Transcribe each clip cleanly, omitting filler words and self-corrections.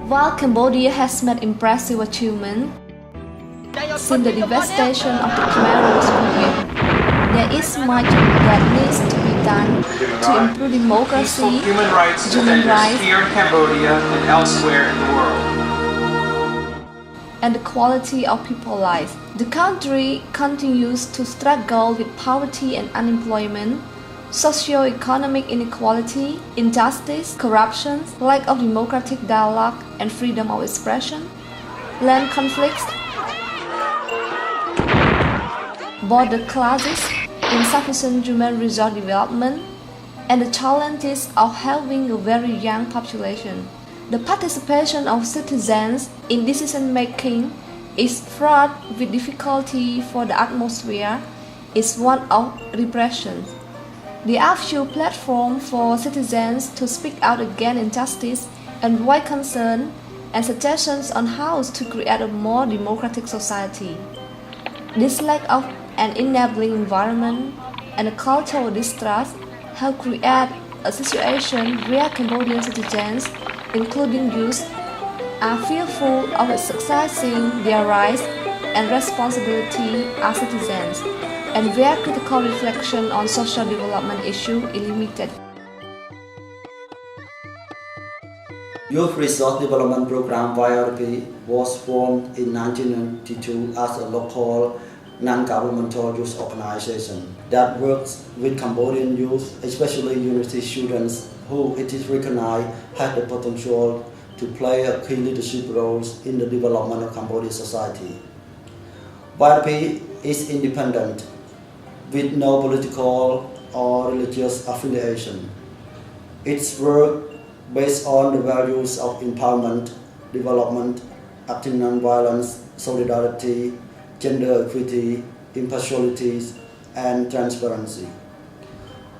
While Cambodia has made impressive achievements since the devastation of the Khmer Rouge period, there is much that needs to be done to improve democracy, human rights here in Cambodia and elsewhere in the world, and the quality of people's lives. The country continues to struggle with poverty and unemployment, socio-economic inequality, injustice, corruption, lack of democratic dialogue and freedom of expression, land conflicts, border clashes, insufficient human resource development, and the challenges of having a very young population. The participation of citizens in decision-making is fraught with difficulty, for the atmosphere is one of repression. There are few platforms for citizens to speak out against injustice and voice concern and suggestions on how to create a more democratic society. This lack of an enabling environment and a cultural distrust have created a situation where Cambodian citizens, including youth, are fearful of exercising their rights and responsibility as citizens, and where critical reflection on social development issues is limited. Youth Resource Development Program YRDP was formed in 1992 as a local non-governmental youth organization that works with Cambodian youth, especially university students, who it is recognized have the potential to play a key leadership role in the development of Cambodian society. YRDP is independent, with no political or religious affiliation. Its work based on the values of empowerment, development, acting non-violence, solidarity, gender equity, impartiality, and transparency.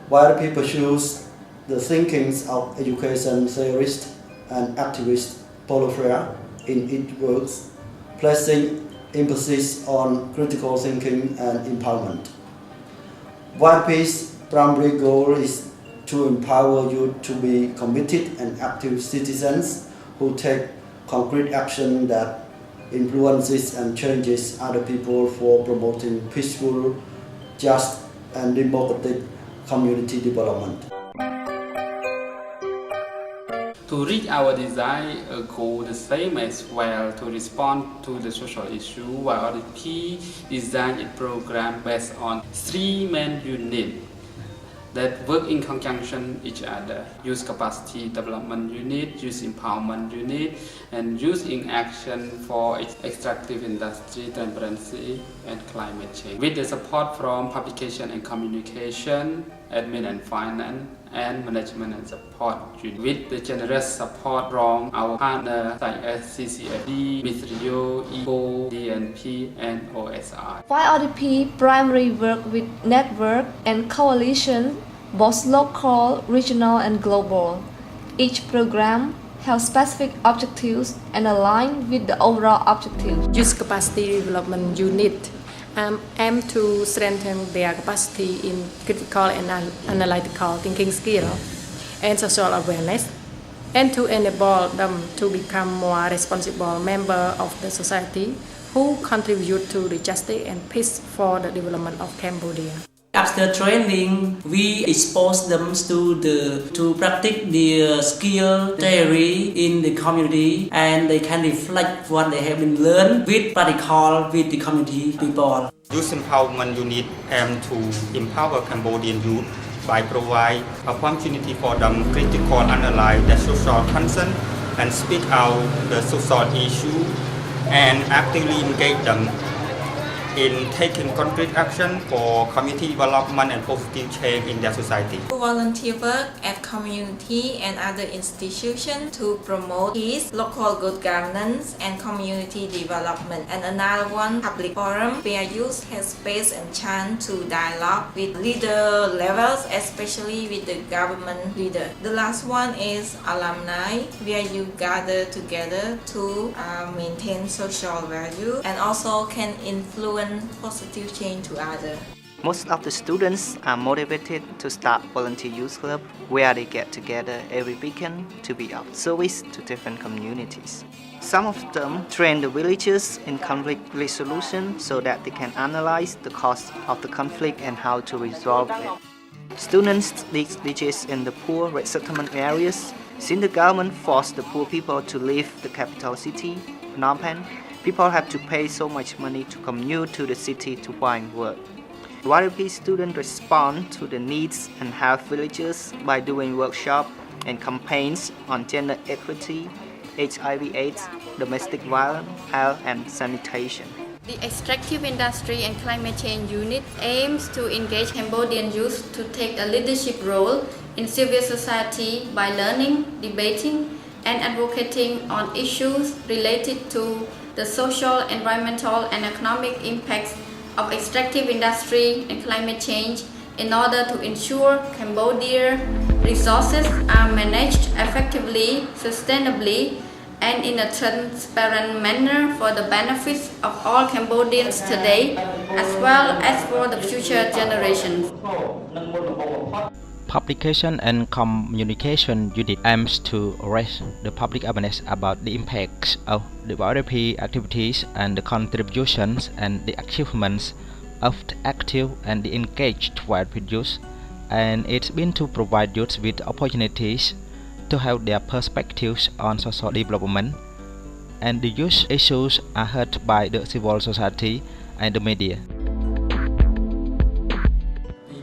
YRDP pursues the thinkings of education theorists and activists Paulo Freire in its works, placing emphasis on critical thinking and empowerment. YRDP's primary goal is to empower youth to be committed and active citizens who take concrete action that influences and changes other people for promoting peaceful, just, and democratic community development. To reach our desired goal, the same as well to respond to the social issue, YRDP designed a program based on three main units that work in conjunction each other: Youth Capacity Development Unit, Youth Empowerment Unit, and Youth in Action for Extractive Industry, Transparency, and Climate Change. With the support from Publication and Communication, Admin and Finance, and Management and Support Unit. With the generous support from our partners like CCFD, Mithrio, ECO, DNP, and OSI. YRDP primarily work with network and coalition, both local, regional, and global. Each program has specific objectives and align with the overall objectives. Youth Capacity Development Unit aim to strengthen their capacity in critical and analytical thinking skill and social awareness, and to enable them to become more responsible members of the society who contribute to the justice and peace for the development of Cambodia. After training, we expose them to practice their skill theory in the community, and they can reflect what they have been learned with practical with the community people. Youth Empowerment Unit aim to empower Cambodian youth by providing opportunity for them critical analyze their social concern and speak out the social issue and actively engage them in taking concrete action for community development and positive change in their society. Volunteer work at community and other institutions to promote peace, local good governance, and community development. And another one, public forum, where youth has space and chance to dialogue with leader levels, especially with the government leader. The last one is alumni, where you gather together to maintain social value and also can influence positive change to others. Most of the students are motivated to start volunteer youth club where they get together every weekend to be of service to different communities. Some of them train the villagers in conflict resolution so that they can analyze the cause of the conflict and how to resolve it. Students lead villages in the poor resettlement areas. Since the government forced the poor people to leave the capital city, Phnom Penh, people have to pay so much money to commute to the city to find work. YRDP students respond to the needs and help villagers by doing workshops and campaigns on gender equity, HIV/AIDS, domestic violence, health and sanitation. The Extractive Industry and Climate Change Unit aims to engage Cambodian youth to take a leadership role in civil society by learning, debating, and advocating on issues related to the social, environmental, and economic impacts of extractive industry and climate change in order to ensure Cambodia's resources are managed effectively, sustainably, and in a transparent manner for the benefits of all Cambodians today, as well as for the future generations. Publication and Communication Unit aims to raise the public awareness about the impacts of the YRDP activities and the contributions and the achievements of the active and the engaged YRDP youth, and it's been to provide youth with opportunities to have their perspectives on social development, and the youth issues are heard by the civil society and the media.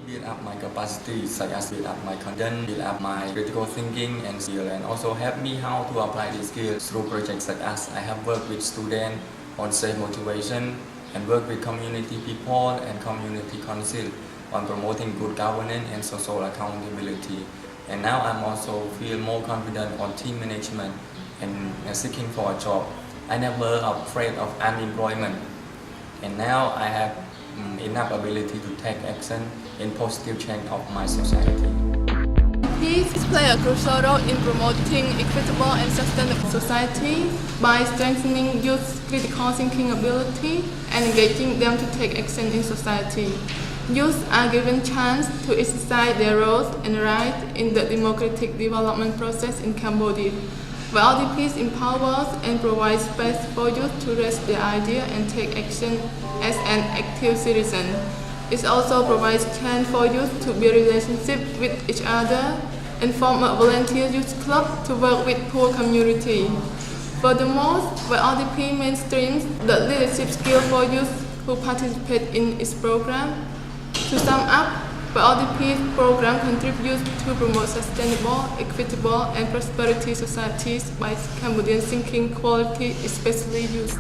Build up my capacity, such as build up my confidence, build up my critical thinking and skill, and also help me how to apply these skills through projects such as I have worked with students on safe motivation and work with community people and community council on promoting good governance and social accountability. And now I'm also feel more confident on team management and seeking for a job. I never afraid of unemployment, and now I have enough ability to take action in positive change of my society. Peace play a crucial role in promoting equitable and sustainable society by strengthening youth's critical thinking ability and engaging them to take action in society. Youth are given chance to exercise their roles and rights in the democratic development process in Cambodia. YRDP empowers and provides space for youth to raise their ideas and take action as an active citizen. It also provides chance for youth to build relationships with each other and form a volunteer youth club to work with poor community. Furthermore, YRDP mainstreams the leadership skill for youth who participate in its program. To sum up, YRDP program contributes to promote sustainable, equitable, and prosperity societies by Cambodian thinking quality, especially youth.